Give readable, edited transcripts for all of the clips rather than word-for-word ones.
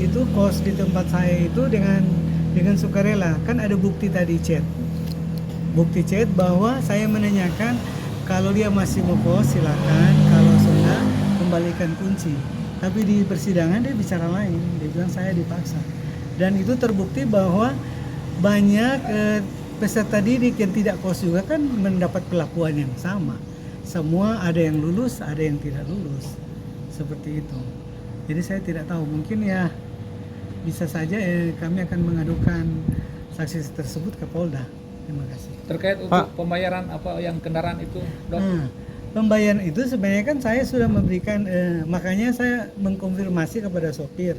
itu kos di tempat saya itu dengan sukarela. Kan ada bukti tadi chat bahwa saya menanyakan kalau dia masih mau kos silakan, kalau sudah kembalikan kunci. Tapi di persidangan dia bicara lain, dia bilang saya dipaksa. Dan itu terbukti bahwa banyak peserta didik yang tidak kos juga kan mendapat perlakuan yang sama. Semua ada yang lulus, ada yang tidak lulus. Seperti itu. Jadi saya tidak tahu, mungkin ya bisa saja kami akan mengadukan saksi tersebut ke Polda. Terima kasih. Terkait untuk pembayaran apa yang kendaraan itu, Dok? Pembayaran itu sebenarnya kan saya sudah memberikan, makanya saya mengkonfirmasi kepada sopir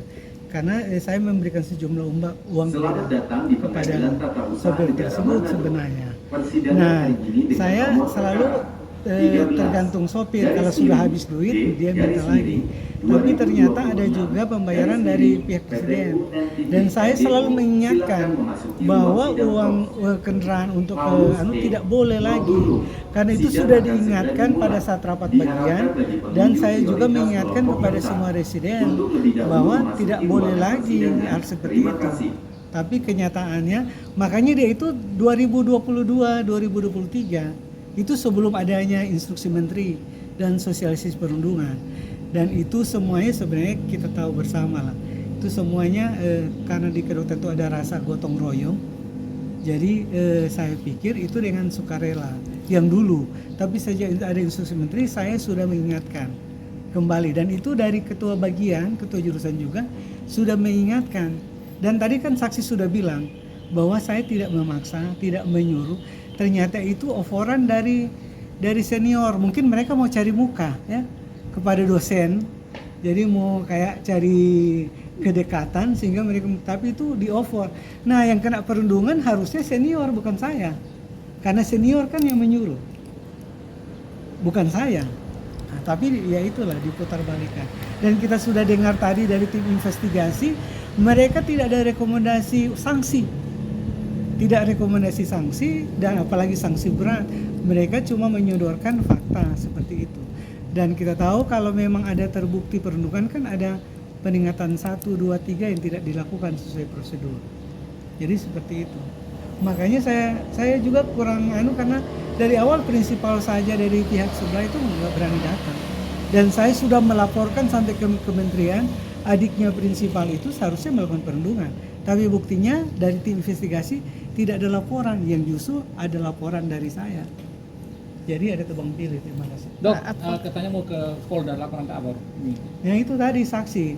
karena saya memberikan sejumlah uang kepada sopir tersebut sebenarnya. Nah, saya selalu tergantung sopir, kalau sudah habis duit dia minta lagi. Tapi ternyata ada juga pembayaran dari pihak presiden, dan saya selalu mengingatkan bahwa uang kendaraan untuk tidak boleh lagi, karena itu sudah diingatkan pada saat rapat bagian, dan saya juga mengingatkan kepada semua residen bahwa tidak boleh lagi harus seperti itu. Tapi kenyataannya, makanya dia itu 2022, 2023 itu sebelum adanya instruksi menteri dan sosialisasi perundungan, dan itu semuanya sebenarnya kita tahu bersama lah, itu semuanya karena di kedokteran itu ada rasa gotong royong. Jadi saya pikir itu dengan sukarela yang dulu, tapi sejak ada instruksi menteri saya sudah mengingatkan kembali, dan itu dari ketua bagian, ketua jurusan juga sudah mengingatkan. Dan tadi kan saksi sudah bilang bahwa saya tidak memaksa, tidak menyuruh. Ternyata itu oforan dari senior. Mungkin mereka mau cari muka ya kepada dosen. Jadi mau kayak cari kedekatan sehingga mereka, tapi itu di offer. Nah, yang kena perundungan harusnya senior, bukan saya. Karena senior kan yang menyuruh. Bukan saya. Nah, tapi ya itulah diputar balikan. Dan kita sudah dengar tadi dari tim investigasi, mereka tidak ada rekomendasi sanksi. Tidak rekomendasi sanksi dan apalagi sanksi berat. Mereka cuma menyodorkan fakta seperti itu. Dan kita tahu kalau memang ada terbukti perundungan kan ada peringatan 1, 2, 3 yang tidak dilakukan sesuai prosedur. Jadi seperti itu. Makanya saya juga kurang karena dari awal prinsipal saja dari pihak sebelah itu nggak berani datang. Dan saya sudah melaporkan sampai ke kementerian, adiknya prinsipal itu seharusnya melakukan perundungan. Tapi buktinya dari tim investigasi tidak ada laporan, yang justru ada laporan dari saya. Jadi ada tebang pilih. Terima kasih. Dok, katanya mau ke Polda laporan ke Abor. Yang itu tadi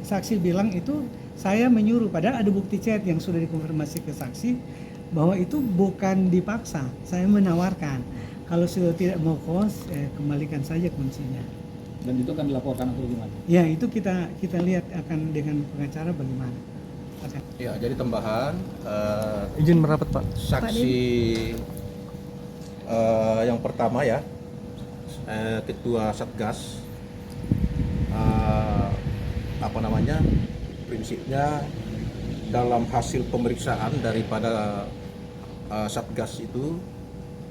saksi bilang itu saya menyuruh, padahal ada bukti chat yang sudah dikonfirmasi ke saksi bahwa itu bukan dipaksa, saya menawarkan. Kalau sudah tidak mau kos, kembalikan saja kuncinya. Dan itu akan dilaporkan atau gimana? Ya, itu kita lihat akan dengan pengacara bagaimana. Ya, jadi tambahan izin merapat Pak. saksi yang pertama ya, ketua Satgas, prinsipnya dalam hasil pemeriksaan daripada Satgas itu,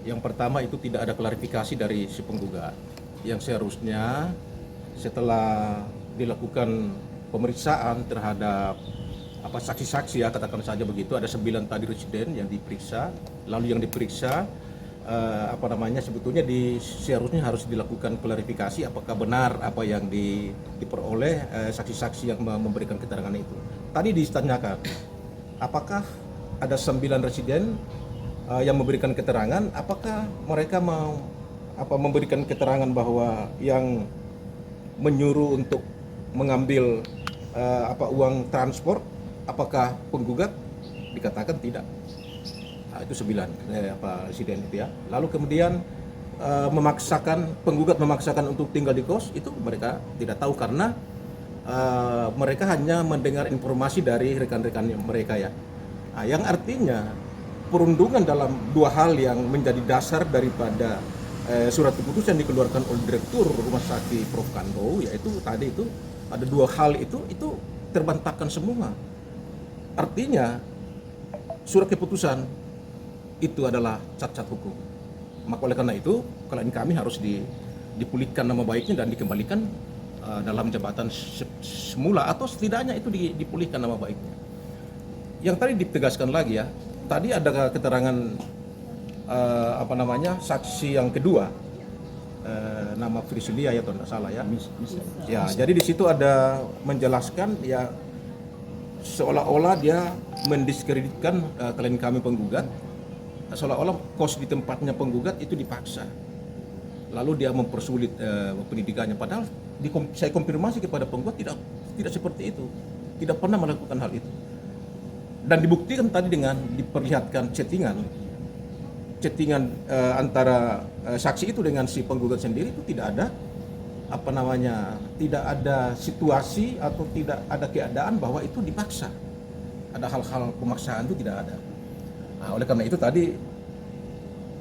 yang pertama itu tidak ada klarifikasi dari si penggugat, yang seharusnya setelah dilakukan pemeriksaan terhadap saksi-saksi ya, katakan saja begitu, ada 9 tadi residen yang diperiksa, lalu yang diperiksa sebetulnya seharusnya harus dilakukan klarifikasi apakah benar apa yang diperoleh saksi-saksi yang memberikan keterangan itu. Tadi ditanyakan apakah ada 9 residen yang memberikan keterangan, apakah mereka mau memberikan keterangan bahwa yang menyuruh untuk mengambil uang transport, apakah penggugat? Dikatakan tidak. Nah, itu 9 residen itu ya. Lalu kemudian penggugat memaksakan untuk tinggal di kos, itu mereka tidak tahu karena mereka hanya mendengar informasi dari rekan-rekan mereka ya. Nah, yang artinya perundungan dalam 2 hal yang menjadi dasar daripada surat keputusan dikeluarkan oleh Direktur Rumah Sakit Prof. Kando, yaitu tadi itu ada 2 hal itu terbantahkan semua. Artinya surat keputusan itu adalah cacat hukum. Maka oleh karena itu klien kami harus dipulihkan nama baiknya dan dikembalikan dalam jabatan semula atau setidaknya itu dipulihkan nama baiknya. Yang tadi ditegaskan lagi ya, tadi ada keterangan saksi yang kedua, nama Frisilia ya, kalau tidak salah ya. Ya, jadi di situ ada menjelaskan ya seolah-olah dia mendiskreditkan klien kami penggugat, seolah-olah kos di tempatnya penggugat itu dipaksa. Lalu dia mempersulit pendidikannya, padahal saya konfirmasi kepada penggugat tidak seperti itu, tidak pernah melakukan hal itu. Dan dibuktikan tadi dengan diperlihatkan chattingan antara saksi itu dengan si penggugat sendiri, itu tidak ada tidak ada situasi atau tidak ada keadaan bahwa itu dipaksa. Ada hal-hal pemaksaan itu tidak ada. Nah, oleh karena itu tadi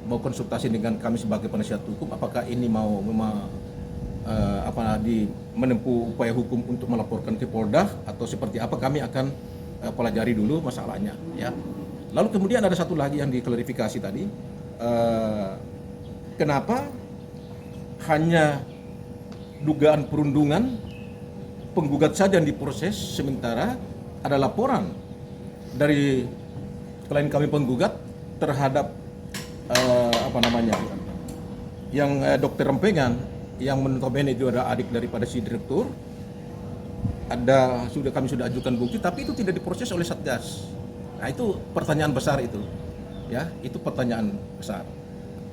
mau konsultasi dengan kami sebagai penasihat hukum, apakah ini mau menempuh upaya hukum untuk melaporkan ke Polda atau seperti apa, kami akan pelajari dulu masalahnya ya. Lalu kemudian ada satu lagi yang diklarifikasi tadi, kenapa hanya dugaan perundungan penggugat saja yang diproses, sementara ada laporan dari klien kami penggugat terhadap yang dokter Rempengan yang notabene itu adalah adik daripada si direktur. Kami sudah ajukan bukti, tapi itu tidak diproses oleh Satgas. Nah, itu pertanyaan besar itu, ya, itu pertanyaan besar.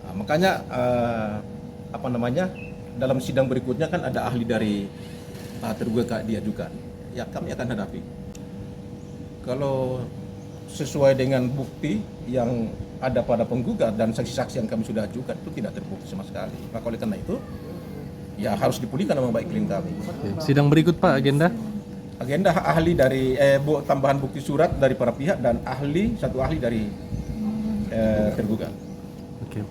Nah, makanya dalam sidang berikutnya kan ada ahli dari tergugat diajukan. Ya, kami akan hadapi. Kalau sesuai dengan bukti yang ada pada penggugat dan saksi-saksi yang kami sudah ajukan itu tidak terbukti sama sekali. Maka oleh karena itu ya harus dipulihkan nama baik klien kami. Sidang berikut Pak, agenda ahli dari tambahan bukti surat dari para pihak dan satu ahli dari tergugat. Oke.